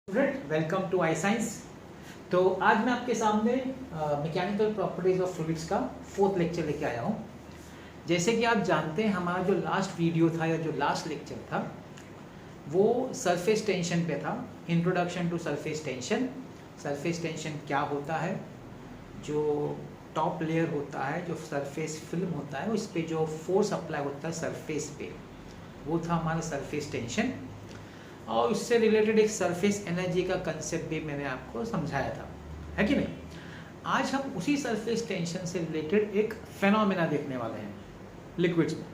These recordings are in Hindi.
Student welcome to I science. तो आज मैं आपके सामने मैकेनिकल प्रॉपर्टीज ऑफ फ्लूइड्स का फोर्थ लेक्चर लेके आया हूँ। जैसे कि आप जानते हैं हमारा जो लास्ट वीडियो था या जो लास्ट लेक्चर था वो सरफेस टेंशन पे था। Introduction to surface tension. Surface tension क्या होता है, जो टॉप लेयर होता है, जो सरफेस फिल्म होता है, उस पर जो फोर्स अप्लाई होता है सरफेस पे, वो था हमारा सरफेस टेंशन। और उससे रिलेटेड एक सरफेस एनर्जी का कंसेप्ट भी मैंने आपको समझाया था, है कि नहीं। आज हम उसी सरफेस टेंशन से रिलेटेड एक फेनोमेना देखने वाले हैं लिक्विड्स में।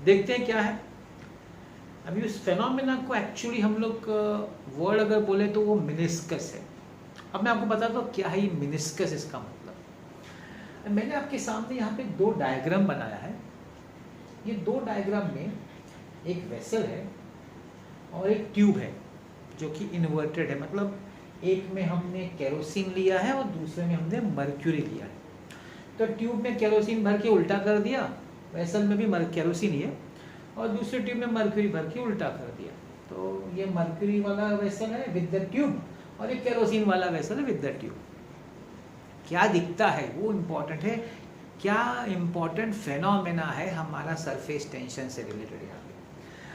देखते हैं क्या है। अभी उस फेनोमेना को एक्चुअली हम लोग वर्ड अगर बोले तो वो मिनिस्कस है। अब मैं आपको बताता हूँ क्या है ये मिनिस्कस। इसका मतलब मैंने आपके सामने यहाँ पे दो डायग्राम बनाया है। ये दो डायग्राम में एक वेसल है और एक ट्यूब है जो कि इन्वर्टेड है। मतलब एक में हमने केरोसिन लिया है और दूसरे में हमने मर्क्यूरी लिया है। तो ट्यूब में केरोसिन भर के उल्टा कर दिया, वेसल में भी केरोसिन ही है, और दूसरे ट्यूब में मर्क्यूरी भर के उल्टा कर दिया। तो ये मर्क्यूरी वाला वेसल है विद द ट्यूब और ये केरोसिन वाला वेसल है विद द ट्यूब। क्या दिखता है वो इम्पोर्टेंट है। क्या इम्पोर्टेंट फेनोमेना है हमारा सरफेस टेंशन से रिलेटेड यहाँ पे।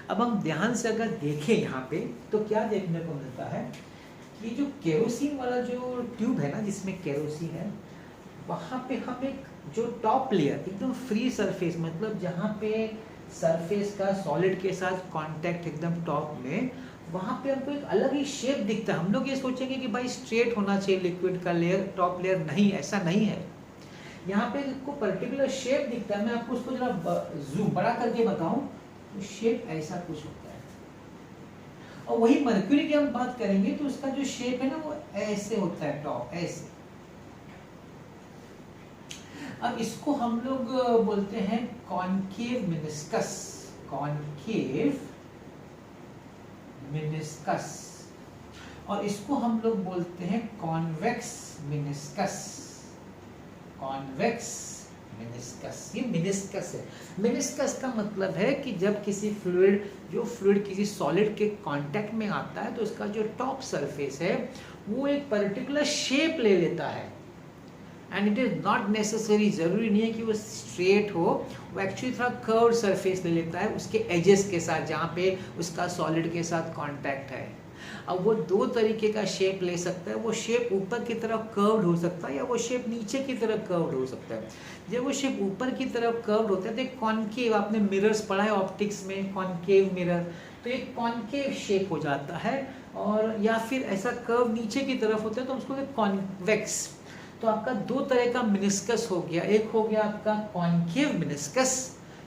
अब हम ध्यान से अगर देखें यहाँ पे तो क्या देखने को मिलता है कि जो केरोसिन वाला जो ट्यूब है ना, जिसमें केरोसिन है, वहाँ पे हम एक जो टॉप लेयर एकदम फ्री सरफेस, मतलब जहाँ पे सरफेस का सॉलिड के साथ कांटेक्ट एकदम टॉप में, वहाँ पे हमको एक अलग ही शेप दिखता है। हम लोग ये सोचेंगे कि भाई स्ट्रेट होना चाहिए लिक्विड का लेयर, टॉप लेयर। नहीं, ऐसा नहीं है। यहाँ पे आपको पर्टिकुलर शेप दिखता है। मैं आपको उसको जरा जूम बड़ा करके बताऊं तो शेप ऐसा कुछ होता है। और वही मर्क्यूरी की हम बात करेंगे तो उसका जो शेप है ना वो ऐसे होता है, टॉप ऐसे। अब इसको हम लोग बोलते हैं कॉनकेव मिनिस्कस। Concave meniscus. और इसको हम लोग बोलते हैं कॉन्वेक्स मिनिस्कस। Convex meniscus. ये मिनिस्कस है। मिनिस्कस का मतलब है कि जब किसी फ्लूइड, जो फ्लूइड किसी सॉलिड के कांटेक्ट में आता है तो उसका जो टॉप सरफेस है वो एक पर्टिकुलर शेप ले लेता है। And it is not necessary, जरूरी नहीं है कि वो स्ट्रेट हो, वो एक्चुअली थोड़ा कर्व्ड सरफेस ले लेता है उसके एजेस के साथ, जहाँ पे उसका सॉलिड के साथ कांटेक्ट है। अब वो दो तरीके का शेप ले सकता है। वो शेप ऊपर की तरफ कर्व्ड हो सकता है या वो शेप नीचे की तरफ कर्व्ड हो सकता है। जब वो शेप ऊपर की तरफ कर्व्ड होता है तो एक कॉनकेव, आपने मिरर्स पढ़ा है ऑप्टिक्स में, कॉनकेव मिरर, तो एक कॉनकेव शेप हो जाता है। और या फिर ऐसा कर्व नीचे की तरफ होता है तो उसको कॉन्वेक्स। तो आपका दो तरह का मिनिस्कस हो गया। एक हो गया आपका कॉनकेव मिनिस्कस।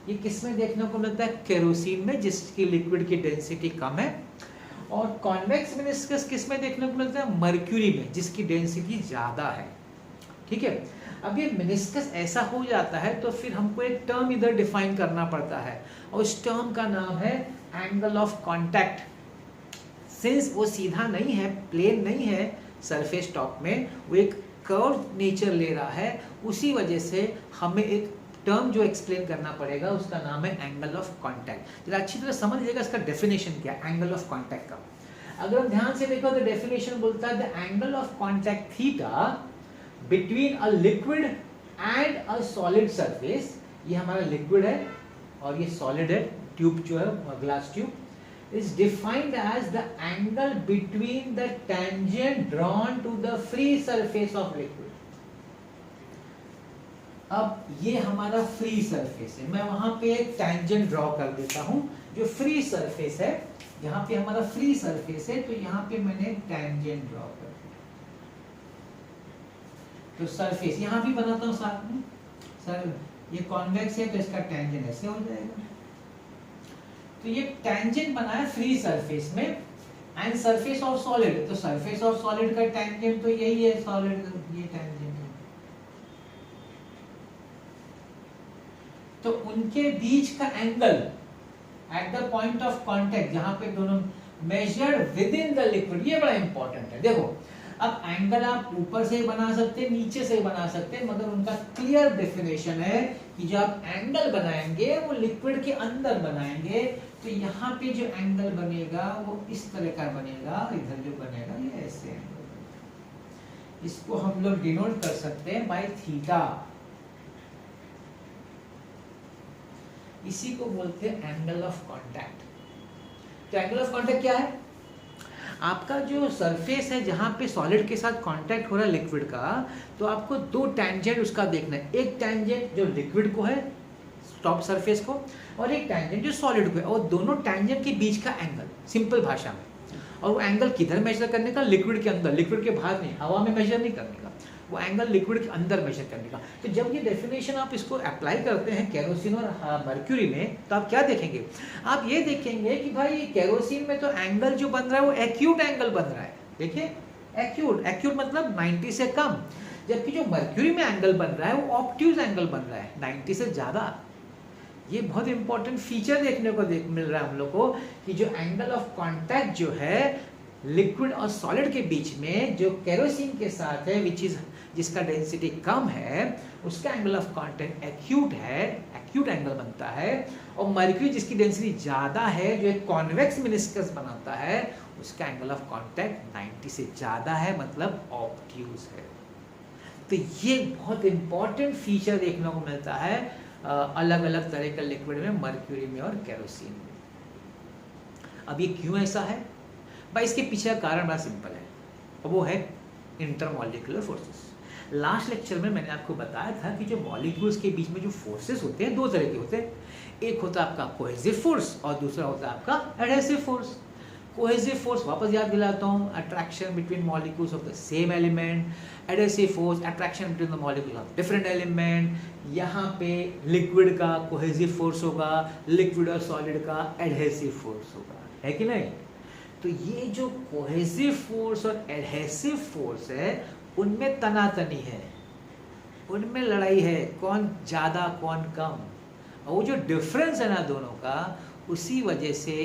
ये किसमें देखने को मिलता है? केरोसिन में, जिसकी लिक्विड की डेंसिटी कम है। और कॉन्वेक्स मिनिस्कस किसमें देखने को मिलता है? मर्क्यूरी में, जिसकी डेंसिटी ज्यादा है। ठीक है। अब ये मिनिस्कस ऐसा हो जाता है तो फिर हमको एक टर्म इधर डिफाइन करना पड़ता है और उस टर्म का नाम है एंगल ऑफ कांटेक्ट। सिंस वो सीधा नहीं है, प्लेन नहीं है सरफेस टॉप में, वो एक कर्व नेचर ले रहा है, उसी वजह से हमें एक टर्म जो एक्सप्लेन करना पड़ेगा, उसका नाम है एंगल ऑफ कांटेक्ट। जरा अच्छी तरह समझ लीजिएगा इसका डेफिनेशन क्या है एंगल ऑफ कांटेक्ट का। अगर हम ध्यान से देखो तो डेफिनेशन बोलता है the angle of contact theta between a liquid and a solid surface. ये हमारा लिक्विड है और ये सॉलिड है, ट्यूब जो है glass tube, is defined as the angle between the tangent drawn to the free surface of liquid. अब ये हमारा फ्री सरफेस है। मैं वहां पे एक टैंजेंट ड्रॉ कर देता हूं जो फ्री सरफेस है। यहाँ पे हमारा फ्री सरफेस है तो यहाँ पे मैंने टैंजेंट ड्रॉ कर दिया। तो सरफेस यहाँ भी बनाता हूँ साथ में। सर ये कॉन्वेक्स है तो इसका टैंजेंट ऐसे हो जाएगा। तो ये टैंजेंट बना है फ्री सरफेस में एंड सरफेस ऑफ सॉलिड। तो सरफेस ऑफ सॉलिड का टैंजेंट तो यही है, सॉलिड ये टैंजेंट है। तो उनके बीच का angle at the point of contact, जहां पे दोनों measured with in the liquid, ये बड़ा इंपॉर्टेंट है। देखो अब एंगल आप ऊपर से बना सकते हैं, नीचे से बना सकते हैं, मगर उनका क्लियर डेफिनेशन है कि जब आप एंगल बनाएंगे वो लिक्विड के अंदर बनाएंगे तो यहाँ पे जो एंगल बनेगा वो इस तरह का बनेगा, इधर जो बनेगा ये ऐसे एंगल बनेगा। इसको हम लोग डिनोट कर सकते हैं बाय थीटा। इसी को बोलते हैं एंगल ऑफ कांटेक्ट। तो एंगल ऑफ कांटेक्ट क्या है? आपका जो सरफेस है जहाँ पे सॉलिड के साथ कांटेक्ट हो रहा है लिक्विड का, तो आपको दो टेंजेंट उसका देखना है। एक टेंजेंट जो लिक्विड को है, टॉप सरफेस को, और एक टेंजेंट जो सॉलिड को है, और दोनों टेंजेंट के बीच का एंगल, सिंपल भाषा में। और वो एंगल किधर मेजर करने का? लिक्विड के अंदर, लिक्विड के बाहर नहीं, हवा में मेजर नहीं करने का, वो एंगल लिक्विड के अंदर मेजर करने का। तो जब ये डेफिनेशन आप इसको अप्लाई करते हैं केरोसिन और मर्क्यूरी में, तो आप क्या देखेंगे? आप ये देखेंगे कि भाई केरोसिन में तो एंगल जो बन रहा है वो एक्यूट एंगल बन रहा है। देखिए एक्यूट, एक्यूट मतलब 90 से कम, जबकि जो मर्क्यूरी में एंगल बन रहा है वो ऑब्ट्यूज एंगल बन रहा है, 90 से ज़्यादा। ये बहुत इंपॉर्टेंट फीचर देखने को मिल रहा है हम लोग को कि जो एंगल ऑफ कांटेक्ट जो है लिक्विड और सॉलिड के बीच में, जो केरोसिन के साथ है, विच इज जिसका डेंसिटी कम है, उसका एंगल ऑफ कांटेक्ट एक्यूट है, एक्यूट एंगल बनता है। और मर्क्यूरी जिसकी डेंसिटी ज़्यादा है, जो एक कॉन्वेक्स मेनिस्कस बनाता है, उसका एंगल ऑफ कांटेक्ट 90 से ज़्यादा है, मतलब ऑब्ट्यूज है। तो ये बहुत इंपॉर्टेंट फीचर देखने को मिलता है अलग अलग तरह के लिक्विड में, मर्क्यूरी में और केरोसिन में। अब ये क्यों ऐसा है भाई? इसके पीछे का कारण बड़ा सिंपल है, और वो है इंटरमॉलिक्यूलर फोर्सेस। लास्ट लेक्चर में मैंने आपको बताया था कि जो मॉलिक्यूल्स के बीच में जो फोर्सेस होते हैं, दो तरह के होते हैं। एक होता है आपका कोहेसिव फोर्स और दूसरा होता है आपका एडहेसिव फोर्स। कोहेसिव फोर्स वापस याद दिलाता हूँ, attraction between molecules of the same element. Adhesive force, attraction between the molecules of different element. यहाँ पे लिक्विड का कोहेसिव फोर्स होगा, लिक्विड और सॉलिड का एडहेसिव फोर्स होगा, है कि नहीं? तो ये जो कोहेसिव फोर्स और एडहेसिव फोर्स है, उनमें तनातनी है, उनमें लड़ाई है, कौन ज़्यादा कौन कम। और वो जो डिफरेंस है ना दोनों का, उसी वजह से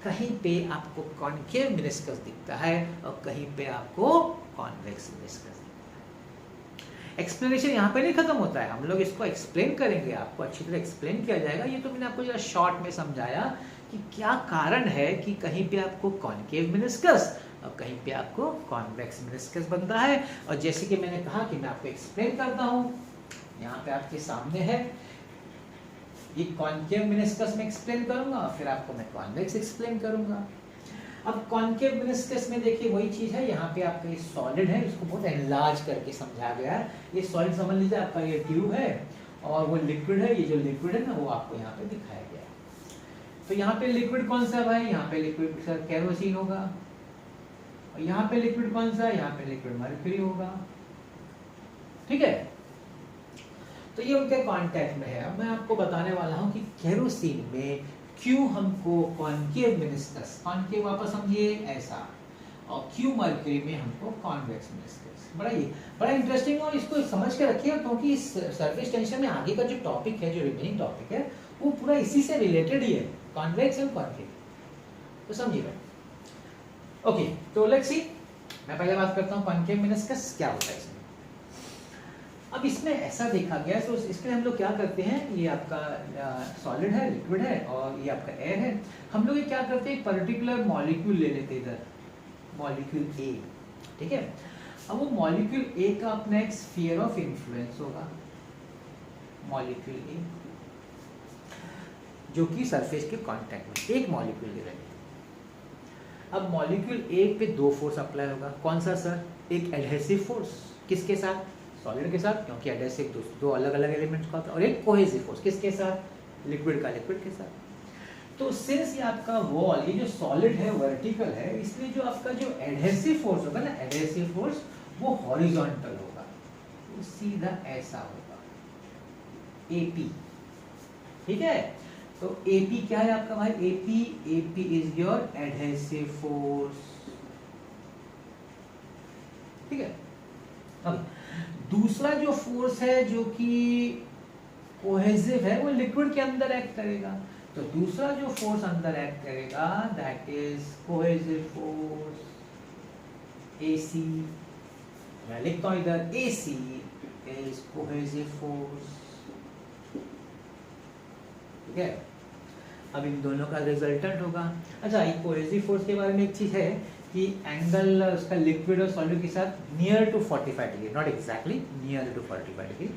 कहीं पे आपको कॉनकेव मेनिस्कस दिखता है और कहीं पे आपको कॉन्वेक्स मेनिस्कस दिखता है। एक्सप्लेनेशन यहाँ पे नहीं खत्म होता है, हम लोग इसको एक्सप्लेन करेंगे, आपको अच्छी तरह एक्सप्लेन किया जाएगा। ये तो मैंने आपको जरा शॉर्ट में समझाया कि क्या कारण है कि कहीं पे आपको कॉनकेव मेनिस्कस और कहीं पे आपको कॉन्वेक्स मेनिस्कस बनता है। और जैसे कि मैंने कहा कि मैं आपको एक्सप्लेन करता हूँ, यहाँ पे आपके सामने है, ये कॉनकेव मेनिस्कस में एक्सप्लेन करूंगा, फिर आपको मैं कॉन्वेक्स एक्सप्लेन करूंगा। अब कॉनकेव मेनिस्कस में देखिए वही चीज़ है, यहाँ पे आपका ये सॉलिड है, इसको बहुत एनलार्ज करके समझा गया है। ये सॉलिड समझ लीजिए, आपका ये ट्यूब है और वो लिक्विड है, ये जो लिक्विड है ना वो आपको यहाँ पे दिखाया गया है। तो यहाँ पे लिक्विड कौन सा भाई? यहाँ पे लिक्विड केरोसिन होगा। और यहाँ पे लिक्विड कौन सा? यहाँ पे लिक्विड मर्क्यूरी होगा, ठीक है? तो ये उनके कांटेक्ट में है। अब मैं आपको बताने वाला हूँ कि केरोसिन में क्यों हमको कॉनकेव मेनिस्कस, कॉनकेव वापस समझिए ऐसा, और क्यों मर्क्यूरी में हमको कॉन्वेक्स मेनिस्कस। बड़ा इंटरेस्टिंग, और इसको समझ के रखिए क्योंकि इस सरफेस टेंशन में आगे का जो टॉपिक है, जो रिमेनिंग टॉपिक है, वो पूरा इसी से रिलेटेड ही है, कॉन्वेक्स एंड कॉनकेव। तो समझिएगा। ओके, तो लेट्स सी, मैं पहले बात करता हूँ कॉनकेव मेनिस्कस क्या होता है इसमें। अब इसमें ऐसा देखा गया, तो इसके लिए हम लोग क्या करते हैं, ये आपका सॉलिड है, लिक्विड है, और ये आपका एयर है। हम लोग ये क्या करते हैं, एक पर्टिकुलर मॉलिक्यूल ले लेते हैं, इधर मॉलिक्यूल ए, ठीक है? अब वो मॉलिक्यूल ए का अपना एक स्फीयर ऑफ इन्फ्लुएंस होगा, मॉलिक्यूल ए, जो कि सरफेस के कांटेक्ट में एक मॉलिक्यूल ले रहे हैं। अब मॉलिक्यूल ए पे दो फोर्स अप्लाई होगा। कौन सा सर? एक एडहेसिव फोर्स, किसके साथ? सॉलिड के साथ, क्योंकि एडहेसिव दो अलग अलग एलिमेंट्स का होता है। और एक कोहेसिव फोर्स, किसके साथ? लिक्विड का लिक्विड के साथ। तो सिंस ये आपका वॉल, ये जो सॉलिड है वर्टिकल है, इसलिए जो आपका जो एडहेसिव फोर्स होगा ना, एडहेसिव फोर्स वो हॉरिजॉन्टल होगा, वो सीधा ऐसा होगा, एपी, ठीक है? तो एपी क्या है आपका भाई? AP is your adhesive force, ठीक है? अब दूसरा जो फोर्स है जो कि कोहेसिव है, वो लिक्विड के अंदर एक्ट करेगा। तो दूसरा जो फोर्स अंदर एक्ट करेगा, that is cohesive force, AC। मैं लिखता हूं इधर, AC इज कोहेसिव फोर्स, ठीक है? अब इन दोनों का रिजल्टेंट होगा। अच्छा, एक कोहेसिव फोर्स के बारे में एक चीज़ है कि एंगल उसका लिक्विड और सॉलिड के साथ near to 45 degree, not exactly near to 45 degree.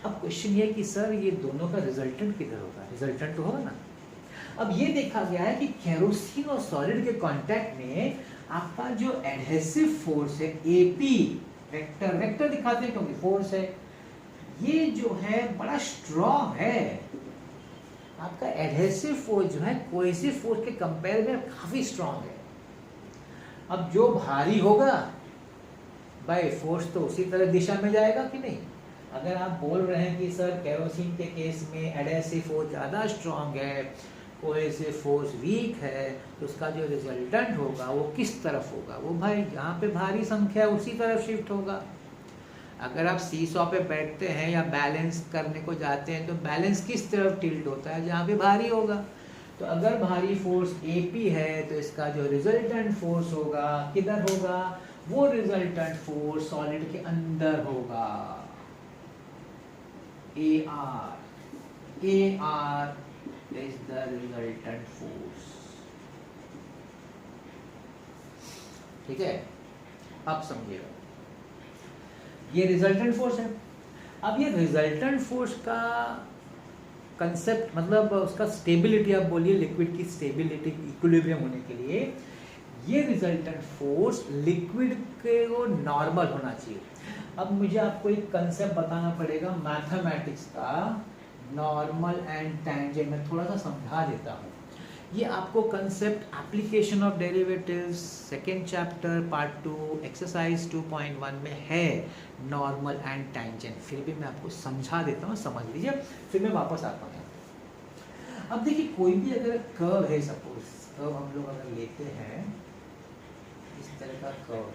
अब क्वेश्चन ये कि सर ये दोनों का रिजल्टेंट किधर होगा? रिजल्टेंट तो होगा ना। अब ये देखा गया है कि केरोसिन और सॉलिड के कांटेक्ट में आपका जो एडहेसिव फोर्स है एपी, वेक्टर वेक्टर दिखाते हैं क्योंकि फोर्स है, ये जो है बड़ा स्ट्रॉन्ग है। आपका एडहेसिव फोर्स जो है कोहेसिव फोर्स के कंपेयर में काफी स्ट्रॉन्ग है। अब जो भारी होगा भाई फोर्स तो उसी तरह दिशा में जाएगा कि नहीं। अगर आप बोल रहे हैं कि सर केरोसिन के केस में एडहेसिव फोर्स ज़्यादा स्ट्रॉन्ग है, कोहेसिव फोर्स वीक है, तो उसका जो रिजल्टेंट होगा वो किस तरफ होगा? वो भाई जहाँ पे भारी संख्या है उसी तरफ शिफ्ट होगा। अगर आप सीसॉ पे बैठते हैं या बैलेंस करने को जाते हैं तो बैलेंस किस तरफ टिल्ट होता है? जहाँ पे भारी होगा। तो अगर भारी फोर्स एपी है तो इसका जो रिजल्टेंट फोर्स होगा किधर होगा? वो रिजल्टेंट फोर्स सॉलिड के अंदर होगा, AR is the resultant force। ठीक है, अब समझिएगा ये रिजल्टेंट फोर्स है। अब ये रिजल्टेंट फोर्स का कंसेप्ट मतलब उसका स्टेबिलिटी, आप बोलिए लिक्विड की स्टेबिलिटी इक्विलिब्रियम होने के लिए ये रिजल्टेंट फोर्स लिक्विड के वो नॉर्मल होना चाहिए। अब मुझे आपको एक कंसेप्ट बताना पड़ेगा मैथमेटिक्स का, नॉर्मल एंड टैंजेंट। मैं थोड़ा सा समझा देता हूँ। ये आपको concept application of derivatives second chapter part 2 exercise 2.1 में है, नॉर्मल एंड टैंजेंट। फिर भी मैं आपको समझा देता हूँ, समझ लीजिए, फिर मैं वापस आता हूँ। अब देखिए कोई भी अगर कर्व है, सपोज कर्व हम लोग अगर लेते हैं इस तरह का कर्व,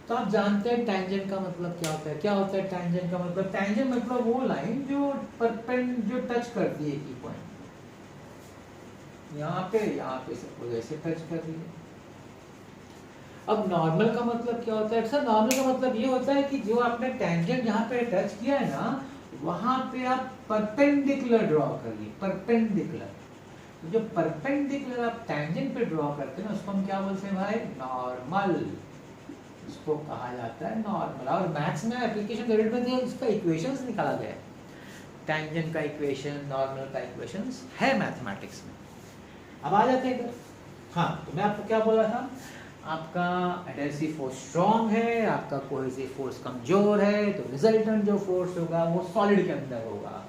तो आप जानते हैं टैंजेंट का मतलब क्या होता है? क्या होता है टैंजेंट का मतलब? टैंजेंट मतलब वो लाइन जो जो टच करती है की पॉइंट, यहाँ पे सपोज ऐसे टच कर रही है। अब नॉर्मल का मतलब क्या होता है? सर नॉर्मल का मतलब ये होता है कि जो आपने टैंजेंट जहाँ पे टच किया है ना, वहां पे आप परपेंडिकुलर ड्रॉ करिए, परपेंडिकुलर। तो जो परपेंडिकुलर आप टैंजेंट पे ड्रॉ करते हैं ना, उसको हम क्या बोलते हैं भाई? नॉर्मल। इसको कहा जाता है नॉर्मल। और मैथ्स में एप्लीकेशन पीरियड में इसका इक्वेशंस निकाला गया है, टैंजेंट का इक्वेशन, नॉर्मल का इक्वेशंस है मैथमेटिक्स में। अब आ जाते हैं इधर। हाँ, तो मैं आपको क्या बोल रहा था? आपका एडहेसिव फोर्स स्ट्रॉन्ग है, आपका कोहेसिव फोर्स कमजोर है, तो रिजल्टेंट जो फोर्स होगा वो सॉलिड के अंदर होगा।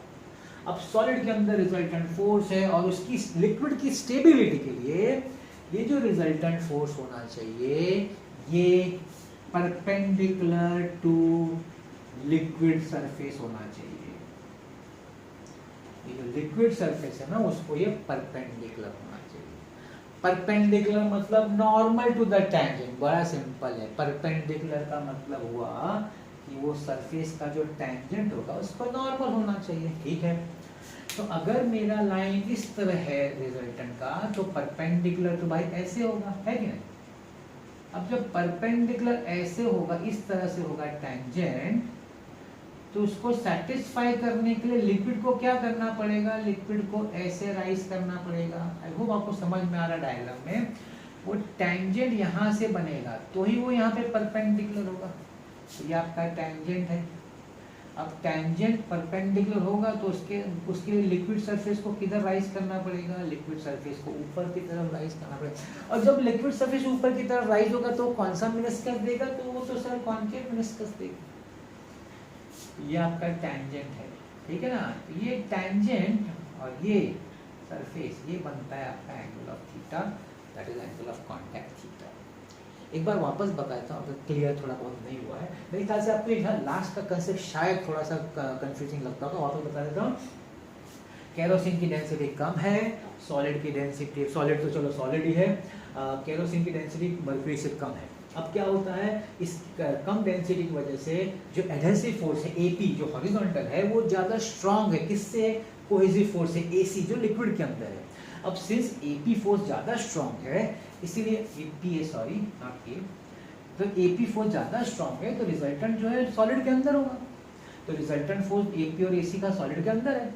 अब सॉलिड के अंदर रिजल्टेंट फोर्स है और उसकी लिक्विड की स्टेबिलिटी के लिए ये जो रिजल्टेंट फोर्स होना चाहिए ये परपेंडिकुलर टू लिक्विड सरफेस होना चाहिए। ये जो लिक्विड सरफेस है ना, उसको ये परपेंडिकुलर होना चाहिए। परपेंडिकुलर मतलब नॉर्मल टू द टैंजेंट। बड़ा सिंपल है। परपेंडिकुलर का मतलब हुआ कि वो सरफेस का जो टैंजेंट होगा उसको नॉर्मल होना चाहिए। ठीक है, तो अगर मेरा लाइन इस तरह है रिजल्टेंट का, तो परपेंडिकुलर तो भाई ऐसे होगा, है कि नहीं? अब जब परपेंडिकुलर ऐसे होगा, इस तरह से होगा टैंजेंट, तो उसको सेटिस्फाई करने के लिए लिक्विड को क्या करना पड़ेगा? लिक्विड को ऐसे राइज करना पड़ेगा। आई होप आपको समझ में आ रहा डायग्राम में। वो टैंजेंट यहाँ से बनेगा तो ही वो यहाँ पे परपेंडिकुलर होगा। तो ये आपका टैंजेंट है। अब टैंजेंट परपेंडिकुलर होगा तो उसके लिए लिक्विड सरफेस को किधर राइज करना पड़ेगा? लिक्विड सरफेस को ऊपर की तरफ राइज करना पड़ेगा। और जब लिक्विड सरफेस ऊपर की तरफ राइज होगा तो कौन सा मेनिस्कस देगा? तो वो तो सर कॉन्केव मेनिस्कस देगा। ये आपका टैंजेंट है, ठीक है ना? तो ये टैंजेंट और ये सरफेस, ये बनता है आपका angle of theta, that is angle of contact theta. एक बार वापस बताता हूँ अगर क्लियर थोड़ा बहुत नहीं हुआ है। मेरे ख्याल से आपको यहाँ लास्ट का कंसेप्ट शायद थोड़ा सा कंफ्यूजिंग लगता होगा, वापस बता देता हूँ। केरोसिन की डेंसिटी कम है, सॉलिड की डेंसिटी, सॉलिड तो चलो सॉलिड ही है, केरोसिन की डेंसिटी मर्क्यूरी से कम है। अब क्या होता है, इस कम डेंसिटी की वजह से जो एडहेसिव फोर्स है एपी, जो हॉरिजॉन्टल है, वो ज़्यादा स्ट्रॉन्ग है। किससे? कोहेसिव फोर्स है एसी, जो लिक्विड के अंदर है। अब सिंस एपी फोर्स ज़्यादा स्ट्रॉन्ग है, इसीलिए एपी है, सॉरी नॉट ए, तो एपी फोर्स ज़्यादा स्ट्रॉन्ग है, तो रिजल्टेंट जो है सॉलिड के अंदर होगा। तो रिजल्टेंट फोर्स एपी और एसी का सॉलिड के अंदर है।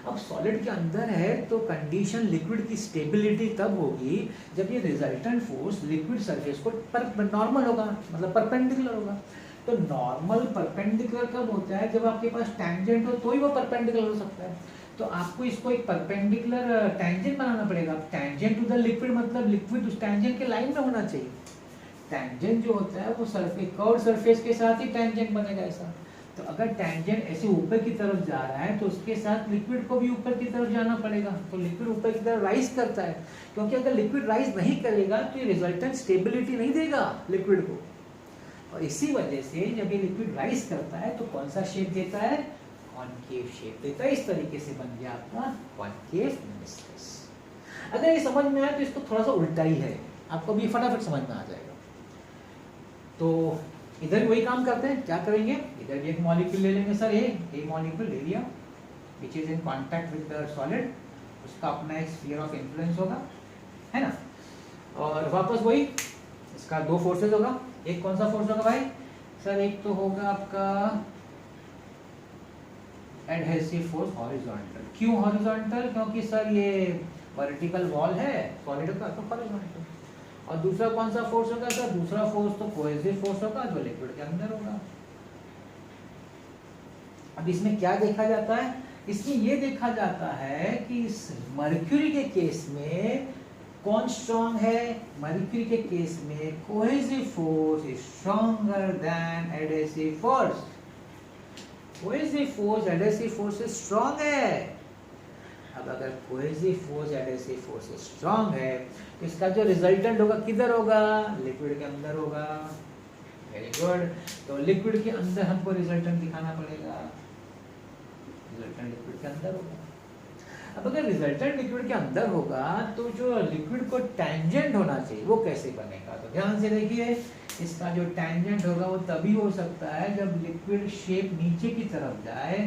अब सॉलिड के अंदर है तो कंडीशन लिक्विड की स्टेबिलिटी तब होगी जब ये रिजल्टेंट फोर्स लिक्विड सरफेस को नॉर्मल होगा, मतलब परपेंडिकुलर होगा। तो नॉर्मल परपेंडिकुलर कब होता है? जब आपके पास टैंजेंट हो तो ही वो परपेंडिकुलर हो सकता है। तो आपको इसको एक परपेंडिकुलर टैंजेंट बनाना पड़ेगा। टैंजेंट टू द लिक्विड मतलब लिक्विड उस टैंजेंट के लाइन में होना चाहिए। टैंजेंट जो होता है वो सरफेस, कर्व सरफेस के साथ ही टैंजेंट बनेगा ऐसा। तो अगर टैंजेंट ऐसे ऊपर की तरफ जा रहा है तो उसके साथ लिक्विड को भी ऊपर की तरफ जाना पड़ेगा। तो लिक्विड ऊपर की तरफ राइज करता है, क्योंकि अगर लिक्विड राइज नहीं करेगा तो ये रिजल्टेंट स्टेबिलिटी नहीं देगा लिक्विड को। और इसी वजह से जब ये लिक्विड राइज करता है तो कौन सा शेप देता है? कॉनकेव शेप देता है। इस तरीके से बन गया आपका कॉनकेव मेनिस्कस। अगर ये समझ में आए तो इसको थोड़ा सा उल्टा ही है, आपको भी फटाफट समझ में आ जाएगा। तो इधर वही काम करते हैं, क्या करेंगे? इधर भी एक मॉलिक्यूल ले लेंगे सर, ए मॉलिक्यूल ले लिया which is in contact with the solid, उसका अपना एक स्फीयर ऑफ इन्फ्लुएंस होगा, है ना। और वापस वही, इसका दो फोर्सेस होगा। एक कौन सा फोर्स होगा भाई? सर एक तो होगा आपका एडहेसिव फोर्स हॉरिजॉन्टल। क्यों हॉरिजॉन्टल? क्योंकि सर ये वर्टिकल वॉल है सॉलिड का, तो हॉरिजॉन्टल। और दूसरा कौन सा फोर्स होगा सर? दूसरा फोर्स तो कोहेसिव फोर्स होगा जो लिक्विड के अंदर होगा। अब इसमें क्या देखा जाता है? इसमें ये देखा जाता है कि इस मर्क्यूरी के केस में कौन स्ट्रांग है? मर्क्यूरी के केस में cohesive force is stronger than adhesive force. Cohesive force adhesive force से स्ट्रांग है। अब अगर कोहेसिव फोर्स एडहेसिव फोर्स से स्ट्रांग है तो इसका जो रिजल्टेंट होगा किधर होगा? लिक्विड के अंदर होगा। Very good. तो लिक्विड के अंदर हमको रिजल्टेंट दिखाना पड़ेगा, रिजल्टेंट लिक्विड के अंदर होगा। अब अगर रिजल्टेंट लिक्विड के अंदर होगा तो जो लिक्विड को टैंजेंट होना चाहिए वो कैसे बनेगा? तो ध्यान से देखिए, इसका जो टैंजेंट होगा वो तभी हो सकता है जब लिक्विड शेप नीचे की तरफ जाए।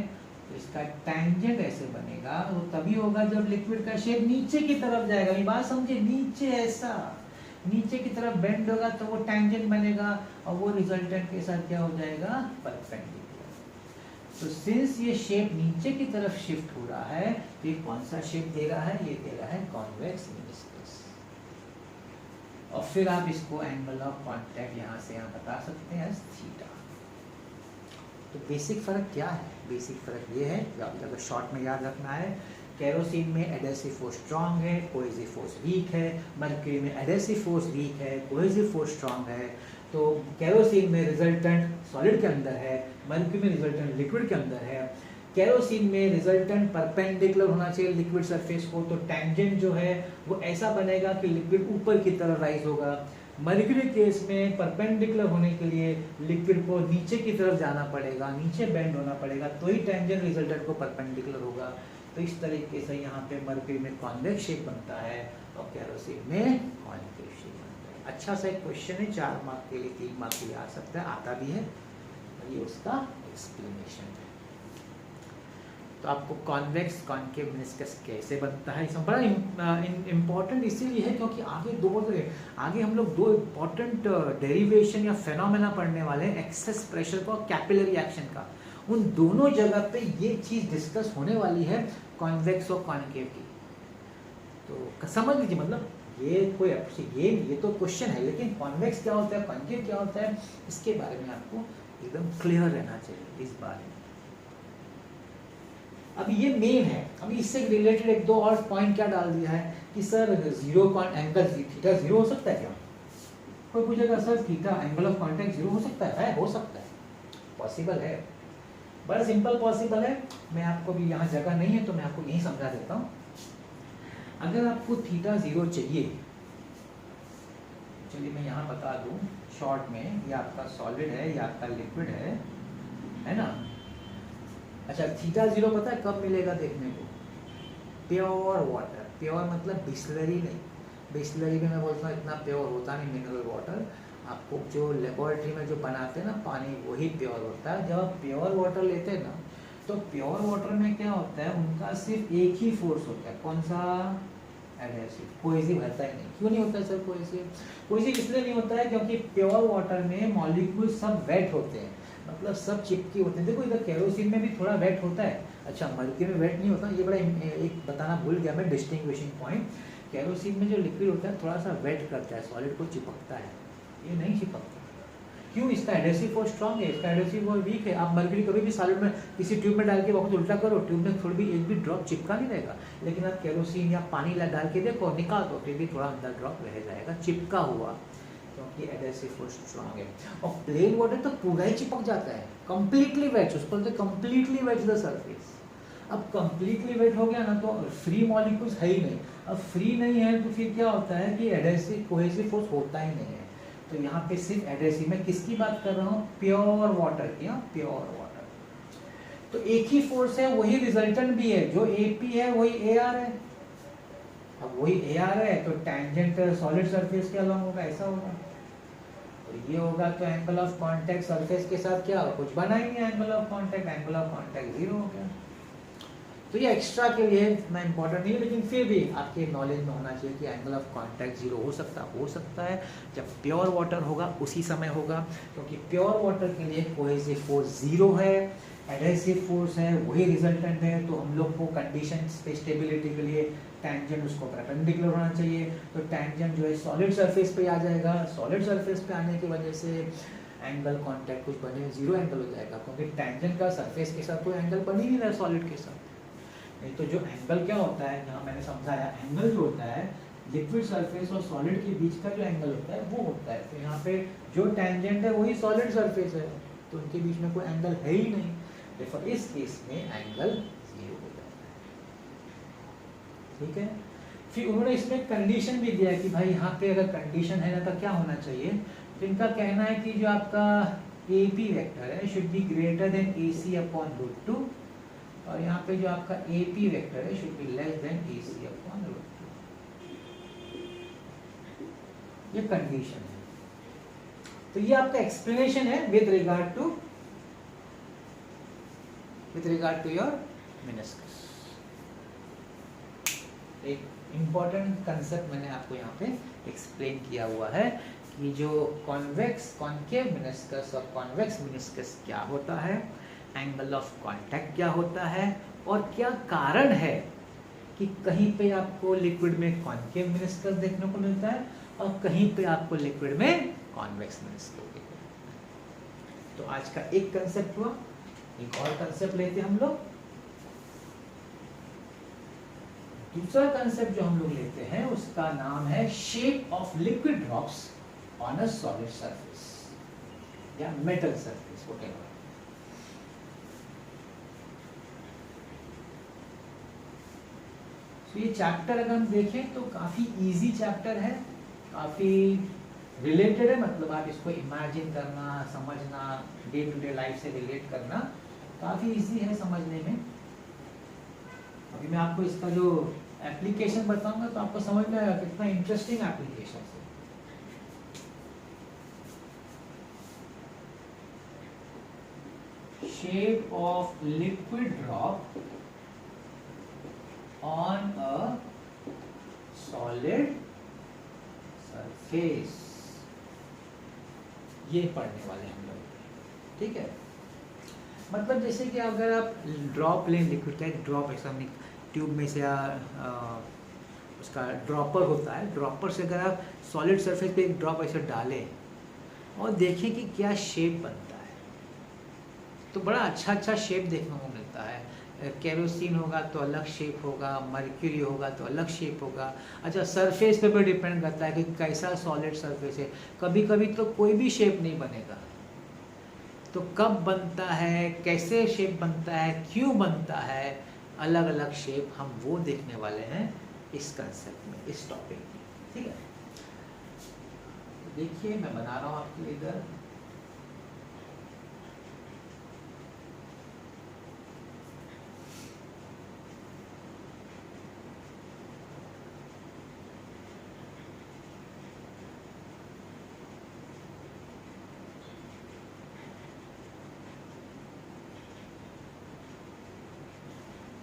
तो इसका टैंजेंट ऐसे बनेगा, वो तभी होगा जब लिक्विड का शेप नीचे की तरफ जाएगा। ये बात समझे, नीचे ऐसा नीचे की तरफ बेंड होगा तो वो टैंजेंट बनेगा और वो रिजल्टेंट के साथ क्या हो जाएगा? परपेंडिकुलर। तो सिंस ये शेप नीचे की तरफ शिफ्ट हो रहा है तो ये कौन सा शेप दे रहा है? ये दे रहा है कॉन्वेक्स मेनिस्कस। और फिर आप इसको एंगल ऑफ कांटेक्ट यहाँ से यहाँ बता सकते हैं थीटा। तो बेसिक फर्क क्या है? बेसिक फर्क ये है जो आप अगर शॉर्ट में याद रखना है, केरोसिन में एडहेसिव फोर्स स्ट्रांग है, कोहेसिव फोर्स वीक है। मर्क्यूरी में एडहेसिव फोर्स वीक है, कोहेसिव फोर्स स्ट्रांग है। तो केरोसिन में रिजल्टेंट सॉलिड के अंदर है, मर्क्यूरी में रिजल्टेंट लिक्विड के अंदर है। केरोसिन में रिजल्टेंट परपेंडिकुलर होना चाहिए लिक्विड सरफेस को, तो टैंजेंट जो है वो ऐसा बनेगा कि लिक्विड ऊपर की तरफ राइज होगा। मर्क्यूरी केस में परपेंडिकुलर होने के लिए लिक्विड को नीचे की तरफ जाना पड़ेगा, नीचे बेंड होना पड़ेगा, तो ही टैंजेंट रिजल्टेंट को परपेंडिकुलर होगा। तो इस तरीके से यहाँ पे मर्क्यूरी में कॉन्वेक्स शेप बनता है और केरोसिन में कॉन्केव शेप बनता है। अच्छा सा एक क्वेश्चन है, 4 मार्क के लिए 3 मार्क के लिए आ सकता है, आता भी है, और ये उसका एक्सप्लेनेशन है। तो आपको कॉन्वेक्स कॉन्केव मेनिस्कस कैसे बनता है इसमें बड़ा इम्पॉर्टेंट इसीलिए है क्योंकि आगे हम लोग दो इम्पॉर्टेंट डेरिवेशन या फेनोमेना पढ़ने वाले हैं, एक्सेस प्रेशर का और कैपिलरी एक्शन का। उन दोनों जगह पे ये चीज़ डिस्कस होने वाली है कॉन्वेक्स और कॉन्केव की। तो समझ लीजिए, मतलब ये तो क्वेश्चन है, लेकिन कॉन्वेक्स क्या होता है, कॉन्केव क्या होता है, इसके बारे में आपको एकदम क्लियर रहना चाहिए इस बारे में। अभी ये मेन है। अभी इससे रिलेटेड एक दो और पॉइंट क्या डाल दिया है कि sir zero angle theta zero हो सकता है क्या? कोई पूछेगा sir theta angle of contact zero हो सकता है? हो सकता है, पॉसिबल है, बड़ा सिंपल पॉसिबल है। मैं आपको भी यहाँ जगह नहीं है तो मैं आपको यही समझा देता हूँ। अगर आपको थीटा जीरो चाहिए, चलिए मैं यहाँ बता दूँ शॉर्ट में, ये आपका सॉलिड है, ये आपका लिक्विड है ना। अच्छा, थीटा जीरो पता है कब मिलेगा देखने को? प्योर वाटर, प्योर मतलब बिस्लरी नहीं, बिस्लरी में मैं बोलता हूँ इतना प्योर होता नहीं, मिनरल वाटर। आपको जो लेबोरेटरी में जो बनाते हैं ना पानी, वही प्योर होता है। जब आप प्योर वाटर लेते हैं ना, तो प्योर वाटर में क्या होता है, उनका सिर्फ एक ही फोर्स होता है, कौन सा? एडहेसिव। कोहेसिव होता ही नहीं। क्यों नहीं होता है सर कोहेसिव? कोहेसिव इसलिए नहीं होता है क्योंकि प्योर वाटर में मॉलिक्यूल सब वेट होते हैं। मतलब सब चिपके होते हैं। देखो इधर केरोसिन में भी थोड़ा वेट होता है, अच्छा मर्क्यूरी में वेट नहीं होता। ये बड़ा एक बताना भूल गया मैं, डिस्टिंग्विशिंग पॉइंट। केरोसिन में जो लिक्विड होता है थोड़ा सा वेट करता है, सॉलिड को चिपकता है, ये नहीं चिपकता। क्यों? इसका एडहेसिव फोर्स स्ट्रांग है, इसका एडहेसिव फोर्स वीक है। आप मर्क्यूरी कभी भी सॉलिड में किसी ट्यूब में डाल के वापस उल्टा करो, ट्यूब में थोड़ी भी एक भी ड्रॉप चिपका नहीं रहेगा। लेकिन आप केरोसिन या पानी डाल के देखो, निकाल दो, फिर भी थोड़ा अंदर ड्रॉप रह जाएगा चिपका हुआ, क्योंकि एडहेसिव फोर्स स्ट्रांग है। और प्लेन वाटर तो पूरा ही चिपक जाता है, कंप्लीटली वेट, उसको बोलते हैं कंप्लीटली वेट द सरफेस। अब कंप्लीटली वेट हो गया ना तो फ्री मॉलिक्यूल्स है ही नहीं। अब फ्री नहीं है तो फिर क्या होता है कि एडहेसिव कोहेसिव फोर्स होता ही नहीं है। तो यहाँ पे सिर्फ एडहेसिव, मैं किसकी बात कर रहा हूँ? प्योर वाटर की, प्योर वाटर। तो एक ही फोर्स है, वही रिजल्टेंट भी है, जो AP है वही AR है। अब वही AR है तो टैंजेंट सॉलिड सरफेस के अलॉन्ग होगा, ऐसा होगा। तो ये होगा तो एंगल ऑफ कांटेक्ट सरफेस के साथ क्या कुछ बना ही नहीं, angle of contact, angle of contact 0 हो गया। तो ये एक्स्ट्रा के लिए इतना इंपॉर्टेंट नहीं है, लेकिन फिर भी आपके नॉलेज में होना चाहिए कि एंगल ऑफ कांटेक्ट 0 हो सकता है जब प्योर वाटर होगा, उसी समय होगा। क्योंकि प्योर वाटर के लिए कोहेसिव फोर्स 0 है, एडहेसिव फोर्स है, वही रिजल्टेंट है। तो हम लोग को कंडीशन स्टेबिलिटी के लिए टैंजेंट उसको परपेंडिकुलर होना चाहिए। तो टैंजेंट जो है सॉलिड सरफेस पे आ जाएगा, सॉलिड सरफेस पे आने की वजह से एंगल कांटेक्ट कुछ बने 0 एंगल हो जाएगा, क्योंकि टैंजेंट का सरफेस के साथ कोई एंगल बन ही नहीं रहा सॉलिड के साथ। नहीं तो जो एंगल क्या होता है, यहाँ मैंने समझाया, एंगल जो होता है लिक्विड सरफेस और सॉलिड के बीच का जो एंगल होता है वो होता है। तो यहाँ पे जो टैंजेंट है वही सॉलिड सरफेस है, तो उनके बीच में कोई एंगल है ही नहीं। देखो इस केस में एंगल 0 हो जाता है, ठीक है। फिर उन्होंने इसमें कंडीशन भी दिया कि भाई यहाँ पे अगर कंडीशन है ना तो क्या होना चाहिए। तो इनका कहना है कि जो आपका AP वेक्टर है should be greater than AC upon √2, और यहाँ पे जो आपका AP वेक्टर है should be less than AC upon √2। ये कंडीशन है। तो ये आपका एक्सप्लेनेशन है with regard to your meniscus. एक इंपॉर्टेंट कंसेप्ट मैंने आपको यहाँ पे एक्सप्लेन किया हुआ है कि जो कॉन्वेक्स कॉन्केव मेनिस्कस और कॉन्वेक्स मेनिस्कस क्या होता है, एंगल ऑफ कांटेक्ट क्या होता है, और क्या कारण है कि कहीं पे आपको लिक्विड में कॉन्केव मेनिस्कस देखने को मिलता है और कहीं पे आपको लिक्विड में कॉन्वेक्स मेनिस्कस देखने को मिलता है। तो आज का एक कंसेप्ट हुआ, एक और कंसेप्ट लेते हम लोग। दूसरा कंसेप्ट जो हम लोग लेते हैं उसका नाम है shape of liquid drops on a solid surface या मेटल सरफेस, व्हाटएवर। तो ये चैप्टर अगर हम देखें तो काफी इजी चैप्टर है, काफी रिलेटेड है, मतलब आप इसको इमेजिन करना, समझना, डे टू डे लाइफ से रिलेट करना काफी इजी है समझने में। अभी मैं आपको इसका जो एप्लीकेशन बताऊंगा तो आपको समझ में आएगा कितना इंटरेस्टिंग एप्लीकेशन है। Shape of liquid drop on a solid surface, ये पढ़ने वाले हम लोग, ठीक है। मतलब जैसे कि अगर आप ड्रॉप लें लिक्विड का, एक ड्रॉप ऐसा ट्यूब में से उसका ड्रॉपर होता है, ड्रॉपर से अगर आप सॉलिड सरफेस पे एक ड्रॉप ऐसे डालें और देखें कि क्या शेप बनता है, तो बड़ा अच्छा शेप देखने को मिलता है। केरोसिन होगा तो अलग शेप होगा, मर्क्यूरी होगा तो अलग शेप होगा। अच्छा, सरफेस पे भी डिपेंड करता है कि कैसा सॉलिड सरफेस है। कभी कभी तो कोई भी शेप नहीं बनेगा, तो कब बनता है, कैसे शेप बनता है, क्यों बनता है, अलग अलग शेप हम वो देखने वाले हैं इस कंसेप्ट में, इस टॉपिक में, ठीक है। देखिए मैं बना रहा हूँ आपके लिए इधर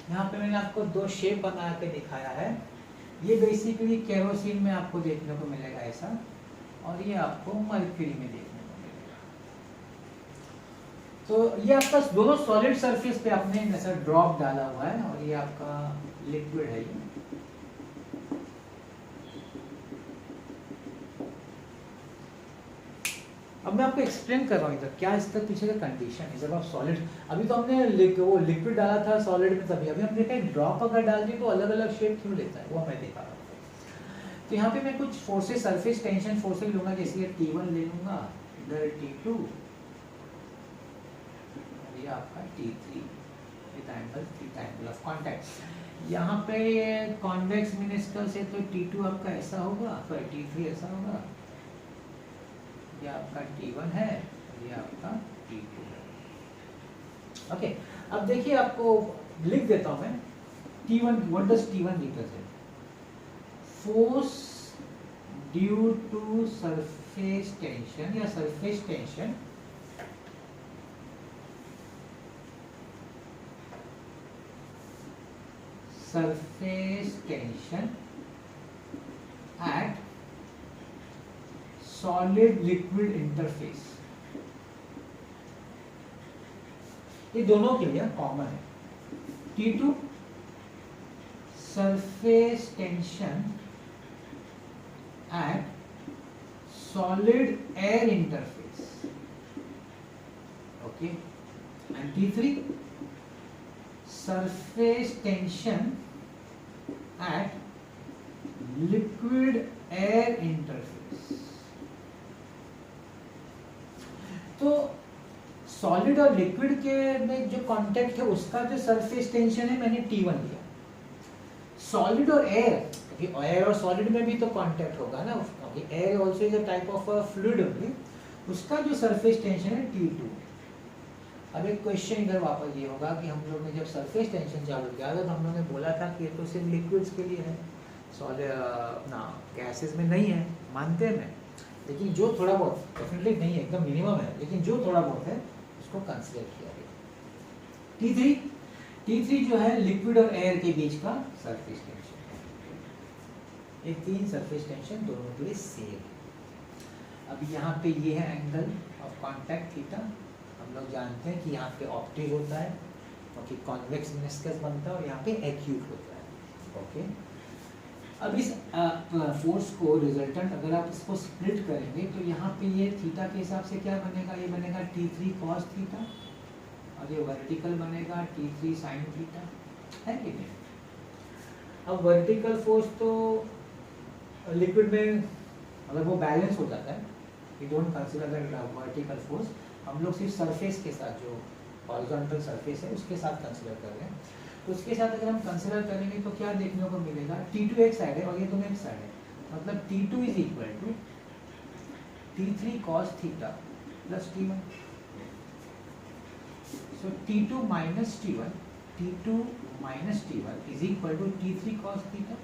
यहाँ पे मैंने आपको दो शेप बना के दिखाया है। ये बेसिकली केरोसिन में आपको देखने को मिलेगा ऐसा, और ये आपको मर्क्यूरी में देखने को मिलेगा। तो ये आपका दोनों सॉलिड सरफेस पे आपने ऐसा ड्रॉप डाला हुआ है और ये आपका लिक्विड है ये। अब मैं आपको एक्सप्लेन कर रहा हूँ इधर क्या इसका पीछे का कंडीशन है। जब आप सॉलिड, अभी तो हमने वो लिक्विड डाला था सॉलिड में, तभी अभी हमने कहा ड्रॉप अगर डाल दी तो अलग अलग शेप क्यों लेता है, वो हमें देखा रहा हूँ। तो यहाँ पे मैं कुछ फोर्सेस, सरफेस टेंशन फोर्सेस लूंगा, जैसे T1 ले लूंगा, इधर T2, ये आपका T3 with angle theta, angle of contact. यहाँ पे कॉन्वेक्स मेनिस्कस है तो T2 आपका ऐसा होगा, सॉरी T3 ऐसा होगा, ये आपका T1 है, ये आपका T2 है। ओके, अब देखिए आपको लिख देता हूं मैं T1, what does T1 represent? Force due to surface tension या surface tension at solid liquid interface। ये दोनों के लिए कॉमन है। T2 surface tension at solid air interface, okay, and T3 surface tension at liquid air interface। तो सॉलिड और लिक्विड के में जो कांटेक्ट है उसका जो सरफेस टेंशन है मैंने T1 लिया। सॉलिड और एयर, एयर और सॉलिड में भी तो कांटेक्ट होगा ना, क्योंकि air also is a type of fluid only, उसका जो सरफेस टेंशन है T2। अब एक क्वेश्चन इधर वापस ये होगा कि हम लोग ने जब सरफेस टेंशन चालू किया था तो हम लोग ने बोला था कि ये तो सिर्फ लिक्विड्स के लिए है, सॉलिड ना गैसेस में नहीं है, मानते हैं मैं, लेकिन जो थोड़ा बहुत, डेफिनेटली नहीं है, एकदम मिनिमम है, लेकिन जो थोड़ा बहुत है उसको कंसीडर किया गया। T3 जो है लिक्विड और एयर के बीच का सरफेस टेंशन है। ये तीन सरफेस टेंशन दोनों के लिए सेम है। अब यहाँ पे ये है एंगल ऑफ कांटेक्ट थीटा, हम लोग जानते हैं कि यहाँ पे ऑप्टिक होता है क्योंकि कॉन्वेक्स मेनिस्कस बनता है, और यहाँ पे एक्यूट होता है। ओके, अब इस फोर्स को रिजल्टेंट अगर आप इसको स्प्लिट करेंगे तो यहाँ पे ये थीटा के हिसाब से क्या बनेगा, ये बनेगा T3 cos थीटा, और ये वर्टिकल बनेगा T3 sin थीटा, है कि नहीं? अब वर्टिकल फोर्स तो लिक्विड में अगर वो बैलेंस हो जाता है, we don't consider that vertical force, हम लोग सिर्फ सरफेस के साथ, जो हॉरिजॉन्टल सरफेस है उसके साथ कंसीडर कर रहे हैं। तो उसके साथ अगर हम कंसीडर करेंगे तो क्या देखने को मिलेगा, T2 एक साइड है और ये दोनों एक साइड है, मतलब T2 is equal to T3 cos theta plus T1। So T2 minus T1 is equal to T3 cos theta।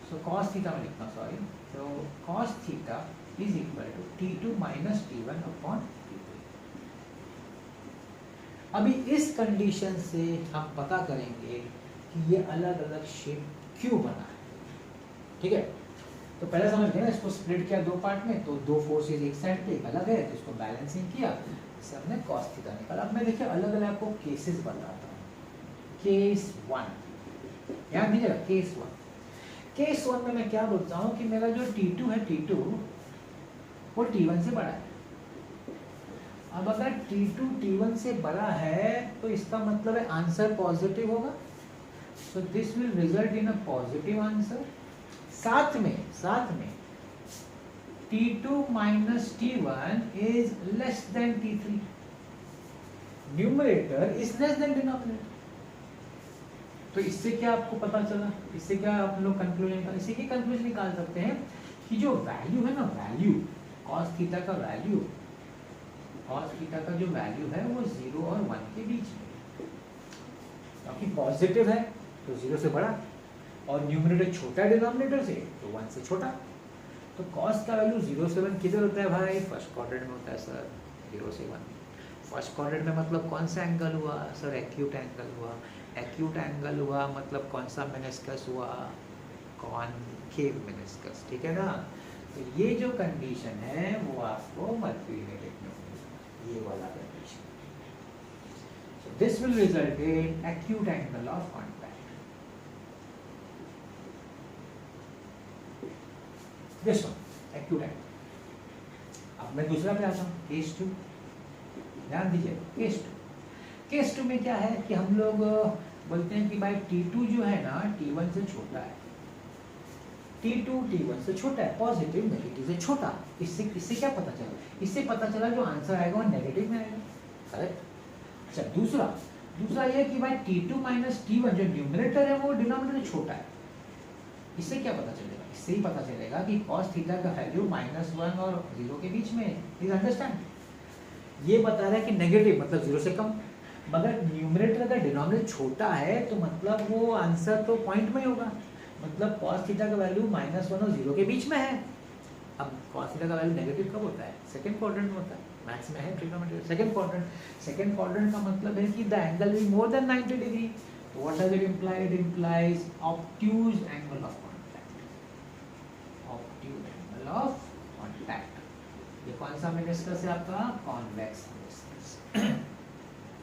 So cos theta में लिखना, sorry, so cos theta is equal to T2 minus T1 upon T3। अभी इस कंडीशन से हम पता करेंगे कि ये अलग अलग शेप क्यों बना है, ठीक है? तो पहले समझ गए ना, इसको स्प्लिट किया दो पार्ट में, तो दो फोर्सेस एक साइड पे एक अलग है, तो इसको बैलेंसिंग किया, इससे हमने cos थीटा निकाला। अब मैं देखिए अलग अलग आपको केसेस बताता हूँ। केस 1 याद दीजिएगा, केस 1 में मैं क्या बोलता हूँ कि मेरा जो T2 है, T2 वो T1 से बड़ा है। अब अगर T2 T1 से बड़ा है तो इसका मतलब है आंसर पॉजिटिव होगा, so this will result in a positive answer. साथ में T2 minus T1 is less than T3, numerator is less than denominator. तो इससे क्या आपको पता चला, इससे क्या आप लोग कंक्लूजन, इसी की कंक्लूजन निकाल सकते हैं कि जो वैल्यू है ना, वैल्यू cos थीटा का वैल्यू, cos थीटा का जो वैल्यू है वो 0 और 1 के बीच में, क्योंकि पॉजिटिव है तो 0 से बड़ा, और न्यूमरेटर छोटा डिनोमिनेटर से तो 1 से छोटा। तो cos का वैल्यू 0 से 1 किधर होता है भाई? फर्स्ट क्वाड्रेंट में होता है सर, 0 से 1। फर्स्ट क्वाड्रेंट में मतलब कौन सा एंगल हुआ सर? एक्यूट एंगल हुआ। एक्यूट एंगल हुआ मतलब कौन सा मेनिस्कस हुआ? कॉनकेव मेनिस्कस, ठीक है ना? तो ये जो कंडीशन है वो आपको मर्क्यूरी में देखने को मिलेगा, ये वाला condition. So this will result in acute angle of contact. This one, acute angle. अब मैं दूसरा पे आता हूँ, केस 2। ध्यान दीजिए, केस 2 में क्या है कि हम लोग बोलते हैं कि भाई T2 जो है ना T1 से छोटा है, T2 T1 से छोटा है, पॉजिटिव नेगेटिव से छोटा। इससे क्या पता चला? इससे पता चला जो आंसर आएगा वो नेगेटिव में आएगा, करेक्ट। अच्छा, दूसरा ये कि भाई T2 माइनस T1 जो न्यूमरेटर है वो डिनोमिनेटर से छोटा है। इससे क्या पता चलेगा? इससे ही पता चलेगा कि cos थीटा का वैल्यू -1 और 0 के बीच में है। प्लीज अंडरस्टैंड, ये बता रहा है कि नेगेटिव मतलब 0 से कम, मगर न्यूमरेटर अगर डिनोमिनेटर छोटा है तो मतलब वो आंसर तो पॉइंट में ही होगा, मतलब cos थीटा का वैल्यू -1 और 0 के बीच में है। अब cos थीटा का वैल्यू नेगेटिव कब होता है? सेकंड क्वाड्रेंट में होता है, मैथ्स में है ट्रिग्नोमेट्री सेकंड क्वाड्रेंट का मतलब है कि the angle is more than 90 degree. What does it imply? It implies obtuse angle of contact, obtuse angle of contact. ये कौन सा मेनिस्कस है आपका? कॉन्वेक्स मेनिस्कस,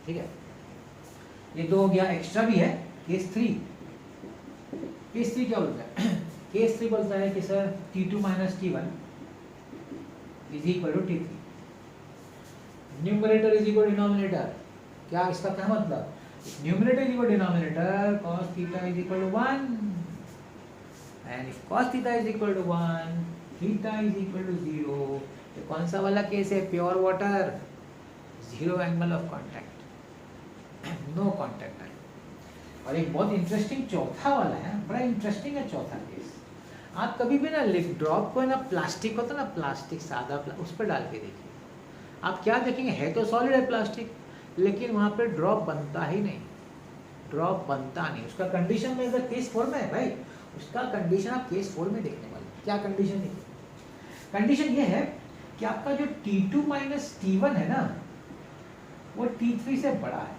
ठीक है। ये दो हो गया, एक्स्ट्रा भी है केस 3। केस 3 क्या बोलता है? केस 3 बोलता है कि sir T2 minus T1 is equal to T3, numerator is equal denominator. क्या इसका क्या मतलब? Numerator is equal denominator, cos theta is equal to 1 and if cos theta is equal to 1, theta is equal to 0। तो कौन सा वाला केस है? Pure water, 0 angle of contact, no contact. और एक बहुत इंटरेस्टिंग चौथा वाला है, बड़ा इंटरेस्टिंग है चौथा केस। आप कभी भी ना लिप ड्रॉप को ना प्लास्टिक होता ना, प्लास्टिक सादा उस पर डाल के देखिए, आप क्या देखेंगे? है तो सॉलिड है प्लास्टिक, लेकिन वहाँ पे ड्रॉप बनता ही नहीं, ड्रॉप बनता नहीं। उसका कंडीशन में अगर केस 4 में है भाई, उसका कंडीशन आप केस 4 में देखने वाले। क्या कंडीशन है? कंडीशन ये है कि आपका जो T2 माइनस T1 है ना वो T3 से बड़ा है।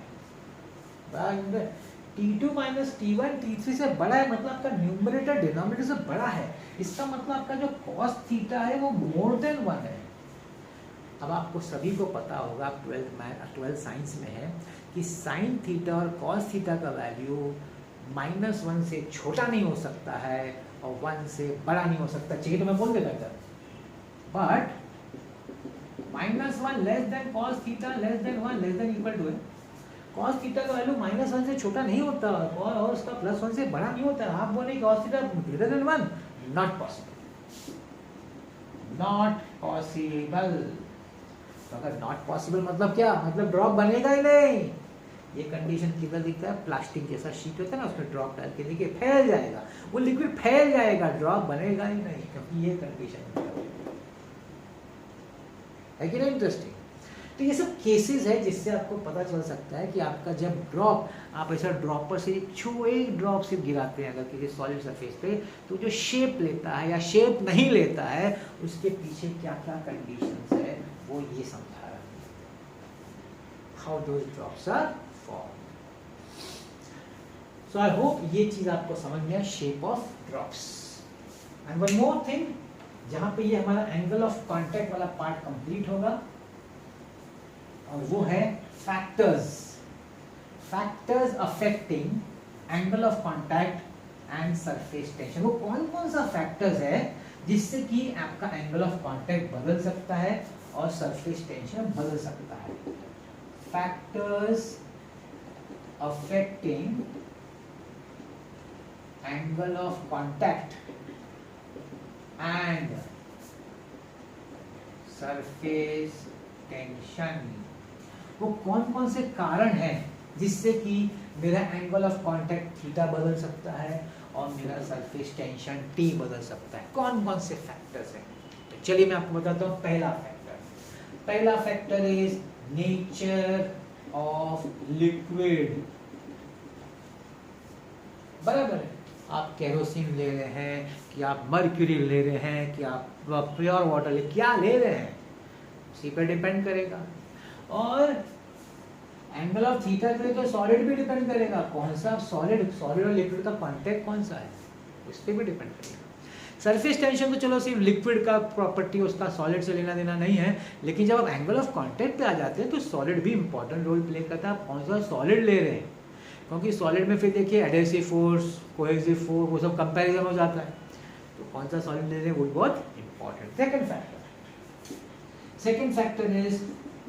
T2 माइनस T1 T3 से बड़ा है, मतलब आपका न्यूमरेटर डिनोमिनेटर से बड़ा है। इसका मतलब आपका जो cos थीटा है वो मोर देन 1 है। अब आपको सभी को पता होगा, आप 12 साइंस में है कि साइन थीटा और cos थीटा का वैल्यू -1 से छोटा नहीं हो सकता है और 1 से बड़ा नहीं हो सकता। चाहिए तो मैं बोल देता था, but -1 less than cos theta less than 1 less than equal to है। cos थीटा का वैल्यू -1 से छोटा नहीं होता और उसका +1 से बड़ा नहीं होता। आप बोले cos theta greater than 1, not possible, not possible. तो अगर नॉट पॉसिबल मतलब क्या? मतलब ड्रॉप बनेगा ही नहीं। ये कंडीशन किधर दिखता है? प्लास्टिक जैसा शीट होता है ना, उसमें ड्रॉप डाल के देखिए फैल जाएगा, वो लिक्विड फैल जाएगा, ड्रॉप बनेगा ही नहीं, क्योंकि ये कंडीशन है कि नहीं? इंटरेस्टिंग। तो ये सब केसेस है जिससे आपको पता चल सकता है कि आपका जब ड्रॉप, आप ऐसा ड्रॉपर से एक ड्रॉप सिर्फ गिराते हैं अगर किसी सॉलिड सरफेस पे, तो जो शेप लेता है या शेप नहीं लेता है, उसके पीछे क्या क्या कंडीशंस है वो ये समझा रहा है, how those drops are form. So I hope ये चीज आपको समझ में, shape of drops. And one more thing, जहां पे ये हमारा एंगल ऑफ कांटेक्ट वाला पार्ट कंप्लीट होगा, और वो है factors affecting angle of contact and surface tension. वो कौन कौन सा फैक्टर्स है जिससे कि आपका एंगल ऑफ कांटेक्ट बदल सकता है और सरफेस टेंशन बदल सकता है? Factors affecting angle of contact and surface tension. वो कौन कौन से कारण हैं जिससे कि मेरा एंगल ऑफ कांटेक्ट थीटा बदल सकता है और मेरा सरफेस टेंशन टी बदल सकता है? कौन कौन से फैक्टर्स हैं? तो चलिए मैं आपको बताता हूँ। पहला factor is nature of liquid. बराबर है, आप केरोसिन ले रहे हैं कि आप मर्क्यूरी ले रहे हैं कि आप प्योर वाटर क्या ले रहे हैं, उसी पर डिपेंड करेगा। और एंगल ऑफ थीटा के लिए तो सॉलिड भी डिपेंड करेगा, कौन सा सॉलिड और लिक्विड का कांटेक्ट कौन सा है, उस पर भी डिपेंड करेगा। सरफेस टेंशन तो चलो सिर्फ लिक्विड का प्रॉपर्टी, उसका सॉलिड से लेना देना नहीं है, लेकिन जब आप एंगल ऑफ कांटेक्ट पे आ जाते हैं तो सॉलिड भी इंपॉर्टेंट रोल प्ले करता है। आप कौन सा सॉलिड ले रहे हैं, क्योंकि सॉलिड में फिर देखिए एडहेसिव फोर्स, कोहेसिव फोर्स, वो सब कंपैरिजन हो जाता है। तो कौन सा सॉलिड ले रहे हैं वो भी बहुत important. Second factor is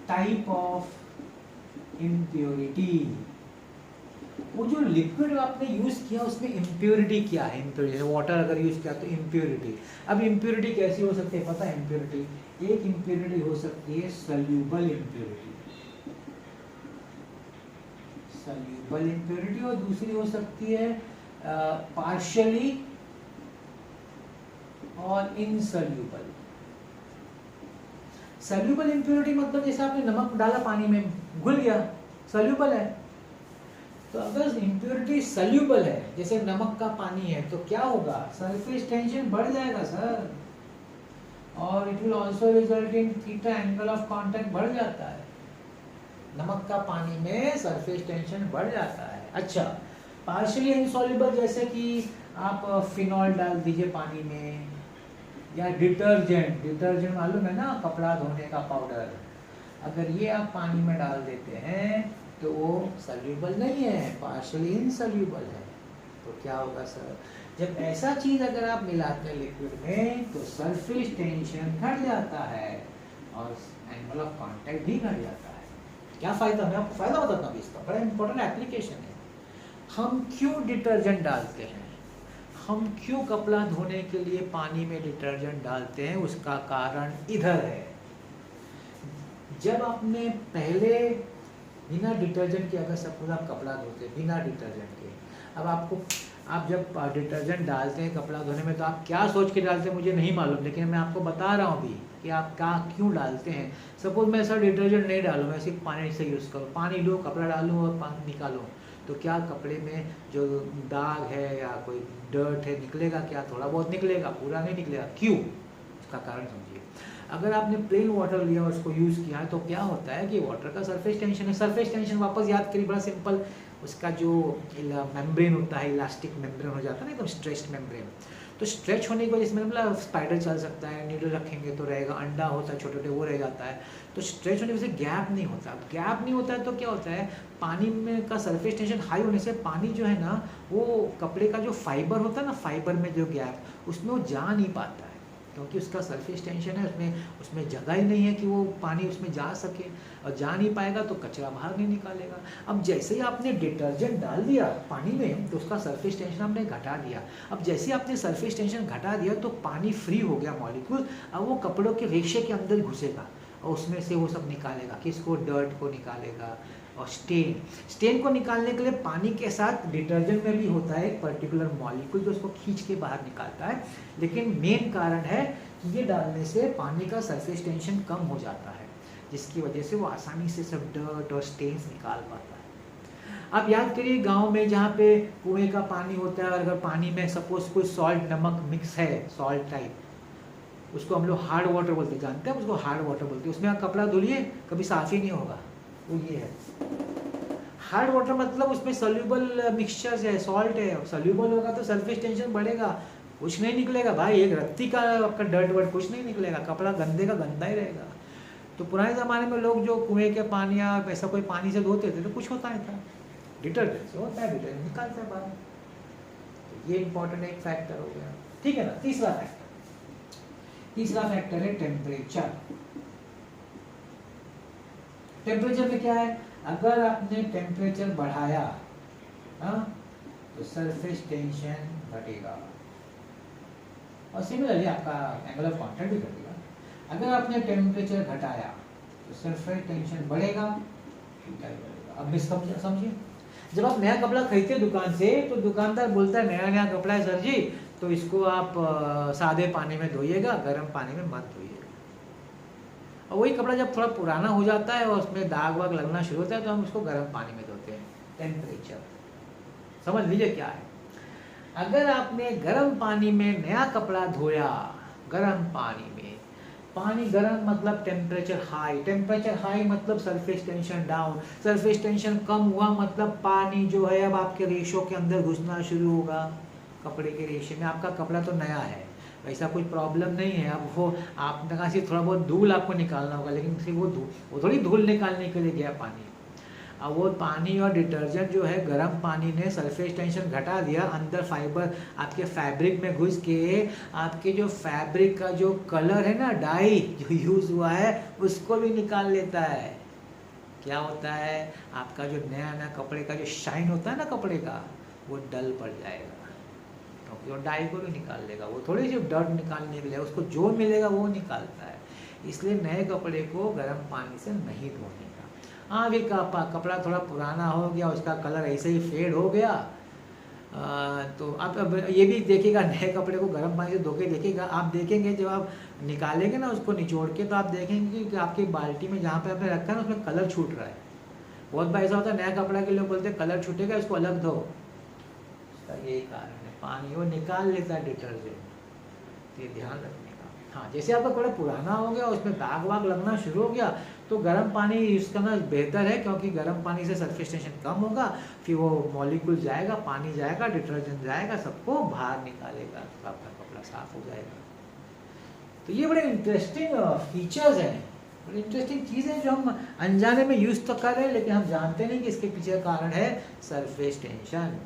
type of impurity. वो जो लिक्विड आपने यूज किया उसमें इम्प्योरिटी क्या है? इम्प्योरिटी वाटर अगर यूज किया तो इम्प्योरिटी। अब इम्प्योरिटी कैसी हो सकती है पता है? इम्प्योरिटी एक इम्प्योरिटी हो सकती है सॉल्यूबल इम्प्योरिटी, सॉल्यूबल इम्प्योरिटी, और दूसरी हो सकती है पार्शियली और इनसॉल्यूबल। सॉल्यूबल इम्प्योरिटी मतलब जैसे आपने नमक डाला पानी में, घुल गया, सॉल्यूबल है। तो अगर इम्प्योरिटी सॉल्यूबल है, जैसे नमक का पानी है, तो क्या होगा? सरफेस टेंशन बढ़ जाएगा सर, और it will also result in theta, angle of contact बढ़ जाता है। नमक का पानी में सरफेस टेंशन बढ़ जाता है। अच्छा, पार्शियली इनसॉल्यूबल जैसे कि आप फिनॉल डाल दीजिए पानी में, या डिटर्जेंट मालूम है ना, कपड़ा धोने का पाउडर, अगर ये आप पानी में डाल देते हैं तो वो सॉल्यूबल नहीं है, पार्शियली इनसॉल्यूबल है। तो क्या होगा सर? जब ऐसा चीज अगर आप मिलाते हैं लिक्विड में तो सरफेस टेंशन घट जाता है और एंगल ऑफ कांटेक्ट भी घट जाता है। क्या फायदा? मैं आपको फायदा बताता हूँ इसका, बड़ा इंपॉर्टेंट एप्लीकेशन है। हम क्यों डिटर्जेंट डालते हैं, हम क्यों कपड़ा धोने के लिए पानी में डिटर्जेंट डालते हैं? उसका कारण इधर है। जब आपने पहले बिना डिटर्जेंट के, अगर सपोज आप कपड़ा धोते हैं बिना डिटर्जेंट के, अब आप जब डिटर्जेंट डालते हैं कपड़ा धोने में तो आप क्या सोच के डालते हैं मुझे नहीं मालूम, लेकिन मैं आपको बता रहा हूँ अभी कि आप क्या क्यों डालते हैं। सपोज मैं ऐसा डिटर्जेंट नहीं डालूँ, मैं सिर्फ पानी से यूज़ करूँ, पानी लूँ, कपड़ा डालूँ और पानी निकालूँ, तो क्या कपड़े में जो दाग है या कोई डर्ट है निकलेगा? क्या थोड़ा बहुत निकलेगा, पूरा नहीं निकलेगा। क्यों? उसका कारण समझिए। अगर आपने प्लेन वाटर लिया और उसको यूज़ किया है तो क्या होता है कि वाटर का सरफेस टेंशन है। सरफेस टेंशन वापस याद करिए, बड़ा सिंपल, उसका जो मेम्ब्रेन होता है, इलास्टिक मेम्ब्रेन हो जाता है ना, एकदम स्ट्रेच्ड मेम्ब्रेन। तो स्ट्रेच होने की वजह से मतलब स्पाइडर चल सकता है, नीडल रखेंगे तो रहेगा, अंडा होता है छोटे छोटे वो रह जाता है। तो स्ट्रेच होने की वजह से गैप नहीं होता। गैप नहीं होता है तो क्या होता है, पानी में का सरफेस टेंशन हाई होने से पानी जो है ना, वो कपड़े का जो फाइबर होता है ना, फाइबर में जो गैप, उसमें वो जा नहीं पाता है, क्योंकि उसका सरफेस टेंशन है, उसमें जगह ही नहीं है कि वो पानी उसमें जा सके, और जा नहीं पाएगा तो कचरा बाहर नहीं निकालेगा। अब जैसे ही आपने डिटर्जेंट डाल दिया पानी में तो उसका सरफेस टेंशन आपने घटा दिया। अब जैसे ही आपने सरफेस टेंशन घटा दिया तो पानी फ्री हो गया मॉलिक्यूल, अब वो कपड़ों के रेशे के अंदर घुसेगा और उसमें से वो सब निकालेगा। किसको? डर्ट को निकालेगा। और स्टेन को निकालने के लिए पानी के साथ डिटर्जेंट में भी होता है एक पर्टिकुलर मॉलिक्यूल जो उसको खींच के बाहर निकालता है, लेकिन मेन कारण है कि ये डालने से पानी का सरफेस टेंशन कम हो जाता है, जिसकी वजह से वो आसानी से सब डर्ट और स्टेन्स निकाल पाता है। आप याद करिए गांव में जहाँ पे कुएं का पानी होता है, और अगर पानी में सपोज कोई सॉल्ट नमक मिक्स है, सॉल्ट टाइप, उसको हम लोग हार्ड वाटर बोलते, जानते हैं उसको हार्ड वाटर बोलते हैं, उसमें आप कपड़ा धुलिए कभी साफ ही नहीं होगा, वो ये है हार्ड वाटर। मतलब उसमें सॉल्यूबल मिक्सचर्स है, सॉल्ट है, सॉल्यूबल होगा तो सरफेस टेंशन बढ़ेगा, कुछ नहीं निकलेगा भाई, एक रत्ती का आपका डर्ट वर्ट कुछ नहीं निकलेगा, कपड़ा गंदे का गंदा ही रहेगा। तो पुराने ज़माने में लोग जो कुएं के पानी या ऐसा कोई पानी से धोते थे तो कुछ होता नहीं था, डिटर्जेंट से होता है, डिटर्जेंट निकालता है बाहर। तो ये इंपॉर्टेंट एक फैक्टर हो गया, ठीक है ना। तीसरा फैक्टर है टेम्परेचर। टेम्परेचर में क्या है, अगर आपने टेम्परेचर बढ़ाया तो सरफेस टेंशन घटेगा, और सिमिलरली आपका एंगल ऑफ कांटेक्ट भी घटेगा। अगर आपने टेम्परेचर घटाया तो सरफेस टेंशन बढ़ेगा, अब भी समझिए, जब आप नया कपड़ा खरीदते दुकान से तो दुकानदार बोलता है नया कपड़ा है सर जी, तो इसको आप सादे पानी में धोइएगा, गर्म पानी में मत धोइएगा। और वही कपड़ा जब थोड़ा पुराना हो जाता है और उसमें दाग वाग लगना शुरू होता है तो हम उसको गर्म पानी में धोते हैं। टेम्परेचर समझ लीजिए क्या है। अगर आपने गर्म पानी में नया कपड़ा धोया, गर्म पानी में, पानी गर्म मतलब टेम्परेचर हाई मतलब surface tension down, surface tension कम हुआ मतलब पानी जो है अब आपके रेशों के अंदर घुसना शुरू होगा, कपड़े के रेशे में। आपका कपड़ा तो नया है, वैसा कोई प्रॉब्लम नहीं है। अब वो आपने कहा सिर्फ थोड़ा बहुत धूल आपको निकालना होगा, लेकिन सिर्फ वो थोड़ी धूल निकालने के लिए गया पानी। अब वो पानी और डिटर्जेंट जो है, गर्म पानी ने सरफेस टेंशन घटा दिया, अंदर फाइबर आपके फैब्रिक में घुस के आपके जो फैब्रिक का जो कलर है ना, डाई जो यूज़ हुआ है, उसको भी निकाल लेता है। क्या होता है, आपका जो नया नया कपड़े का जो शाइन होता है ना कपड़े का, वो डल पड़ जाएगा, क्योंकि वो डाई को भी निकाल लेगा। वो थोड़ी सी डर्ट निकालने के लिए उसको जो मिलेगा वो निकालता है। इसलिए नए कपड़े को गर्म पानी से नहीं धोने का। हाँ, अभी कपड़ा थोड़ा पुराना हो गया, उसका कलर ऐसे ही फेड हो गया, तो आप अब ये भी देखिएगा, नए कपड़े को गर्म पानी से धो के देखिएगा। आप देखेंगे जब आप निकालेंगे ना उसको निचोड़ के, तो आप देखेंगे कि आपकी बाल्टी में जहाँ पे आपने रखा है ना, उसमें कलर छूट रहा है। बहुत बार ऐसा होता है, नया कपड़ा के लोग बोलते हैं कलर छूटेगा, इसको अलग धो। उसका यही कारण है, पानी वो निकाल लेता है डिटर्जेंट। ये ध्यान रखने का। हाँ, जैसे आपका कपड़ा पुराना हो गया, उसमें दाग वाग लगना शुरू हो गया, तो गर्म पानी यूज़ करना बेहतर है, क्योंकि गर्म पानी से सरफेस टेंशन कम होगा। फिर वो मॉलिक्यूल जाएगा, पानी जाएगा, डिटर्जेंट जाएगा, सबको बाहर निकालेगा, तो आपका कपड़ा साफ हो जाएगा। तो ये बड़े इंटरेस्टिंग फीचर्स हैं, बड़ी इंटरेस्टिंग चीज़ है, जो हम अनजाने में यूज़ तो कर रहे हैं, लेकिन हम जानते नहीं कि इसके पीछे कारण है सरफेस टेंशन।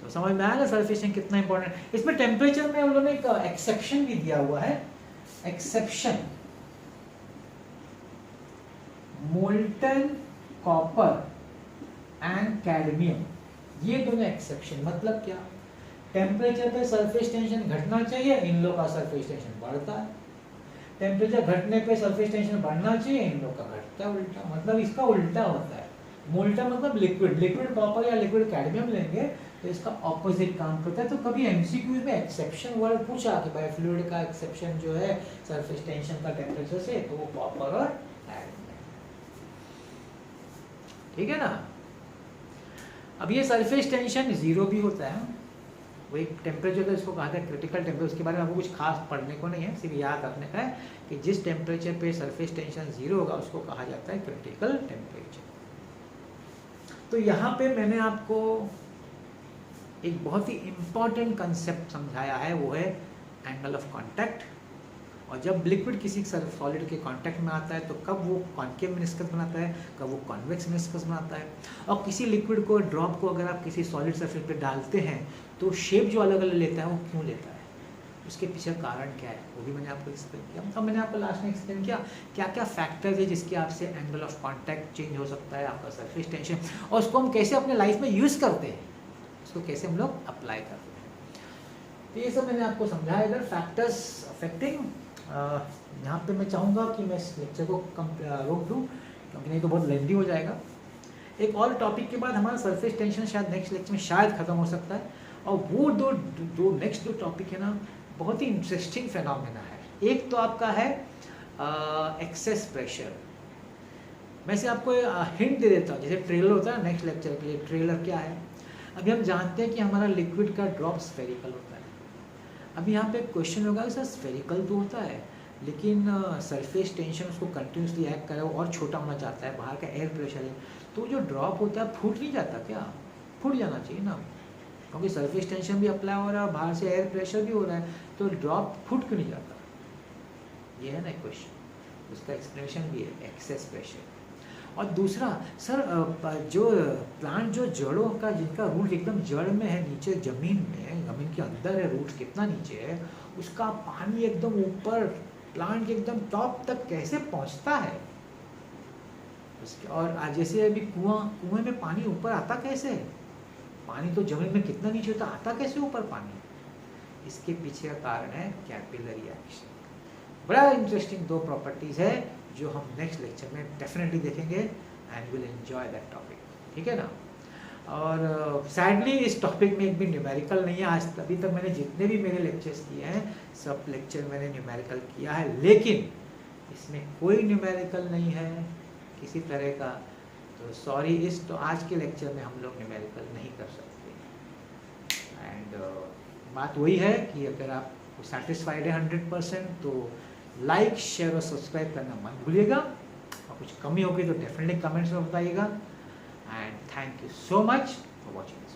तो समझ में आया ना सरफेस टेंशन कितना इंपॉर्टेंट है। इसमें टेम्परेचर में उन्होंने एक एक्सेप्शन भी दिया हुआ है। Exception, molten copper and cadmium, ये दोनों एक्सेप्शन। मतलब क्या, टेम्परेचर पे सरफेस टेंशन घटना चाहिए, इन लोग का सरफेस टेंशन बढ़ता है। टेम्परेचर घटने पे सरफेस टेंशन बढ़ना चाहिए, इन लोग का घटता है। उल्टा मतलब इसका उल्टा होता है। मोल्टन मतलब लिक्विड कॉपर या लिक्विड कैडमियम लेंगे तो इसका ऑपोजिट काम करता है। तो कभी एमसीक्यूज में एक्सेप्शन वर्ड पूछा कि भाई फ्लूइड का एक्सेप्शन जो है सरफेस टेंशन का टेम्परेचर से, तो वो कॉपर और कैडमियम, ठीक है ना। अब ये सरफेस टेंशन जीरो भी होता है, वो एक टेम्परेचर का इसको कहा है क्रिटिकल टेम्परेचर। उसके बारे में आपको कुछ खास पढ़ने को नहीं है, सिर्फ याद रखने का है कि जिस टेम्परेचर पे सरफेस टेंशन जीरो होगा उसको कहा जाता है क्रिटिकल टेम्परेचर। तो यहाँ पे मैंने आपको एक बहुत ही इम्पॉर्टेंट कंसेप्ट समझाया है, वो है एंगल ऑफ कांटेक्ट। और जब लिक्विड किसी सॉलिड के कांटेक्ट में आता है तो कब वो कॉन्केव मेनिस्कस बनाता है, कब वो कॉन्वेक्स मेनिस्कस बनाता है। और किसी लिक्विड को, ड्रॉप को अगर आप किसी सॉलिड सरफेस पे डालते हैं तो शेप जो अलग अलग लेता है, वो क्यों लेता है, उसके पीछे कारण क्या है, वो भी मैंने आपको एक्सप्लेन किया। अब मैंने आपको लास्ट में एक्सप्लेन किया क्या क्या फैक्टर्स है जिसके आपसे एंगल ऑफ कांटेक्ट चेंज हो सकता है, आपका सरफेस टेंशन, और उसको हम कैसे अपने लाइफ में यूज़ करते हैं, उसको कैसे हम लोग अप्लाई करते हैं। तो ये सब मैंने आपको समझाया इधर फैक्टर्स अफेक्टिंग। यहाँ पे मैं चाहूँगा कि मैं इस लेक्चर को रोक दूँ, क्योंकि नहीं तो बहुत लेंदी हो जाएगा। एक और टॉपिक के बाद हमारा सरफेस टेंशन शायद नेक्स्ट लेक्चर में शायद ख़त्म हो सकता है। और वो दो नेक्स्ट टॉपिक है ना, बहुत ही इंटरेस्टिंग फिनोमेना है। एक तो आपका है एक्सेस प्रेशर। मैं से आपको हिंट दे देता हूँ, जैसे ट्रेलर होता है नेक्स्ट लेक्चर के लिए। ट्रेलर क्या है, अभी हम जानते हैं कि हमारा लिक्विड का ड्रॉप स्फेरिकल होता है। अभी यहाँ पे क्वेश्चन होगा सर स्फेरिकल तो होता है, लेकिन सरफेस टेंशन उसको कंटिन्यूसली एक्ट करे और छोटा होना चाहता है, बाहर का एयर प्रेशर है, तो जो ड्रॉप होता है फूट नहीं जाता क्या? फूट जाना चाहिए ना, क्योंकि सरफेस टेंशन भी अप्लाई हो रहा है और बाहर से एयर प्रेशर भी हो रहा है, तो ड्रॉप फूट क्यों नहीं जाता? ये है ना क्वेश्चन, उसका एक्सप्लेनेशन भी है एक्सेस प्रेशर। और दूसरा सर जो प्लांट जो जड़ों का, जिनका रूट एकदम जड़ में है, नीचे ज़मीन में, ज़मीन के अंदर है, रूट कितना नीचे है, उसका पानी एकदम ऊपर प्लांट के एकदम टॉप तक कैसे पहुंचता है उसके। और जैसे अभी कुएं में पानी ऊपर आता कैसे है, पानी तो ज़मीन में कितना नीचे होता, आता कैसे ऊपर पानी? इसके पीछे का कारण है कैपिलरी एक्शन। बड़ा इंटरेस्टिंग दो प्रॉपर्टीज़ है जो हम नेक्स्ट लेक्चर में डेफिनेटली देखेंगे and will enjoy that topic, ठीक है ना। और सैडली इस टॉपिक में एक भी न्यूमेरिकल नहीं है। आज अभी तक मैंने जितने भी मेरे लेक्चर्स किए हैं सब लेक्चर मैंने न्यूमेरिकल किया है, लेकिन इसमें कोई न्यूमेरिकल नहीं है किसी तरह का, तो सॉरी। तो आज के लेक्चर में हम लोग न्यूमेरिकल नहीं कर सकते। एंड बात वही है कि अगर आप सेटिस्फाइड है 100%, तो लाइक, शेयर और सब्सक्राइब करना मत भूलिएगा। और कुछ कमी होगी तो डेफिनेटली कमेंट्स में बताइएगा। And thank you so much for watching this.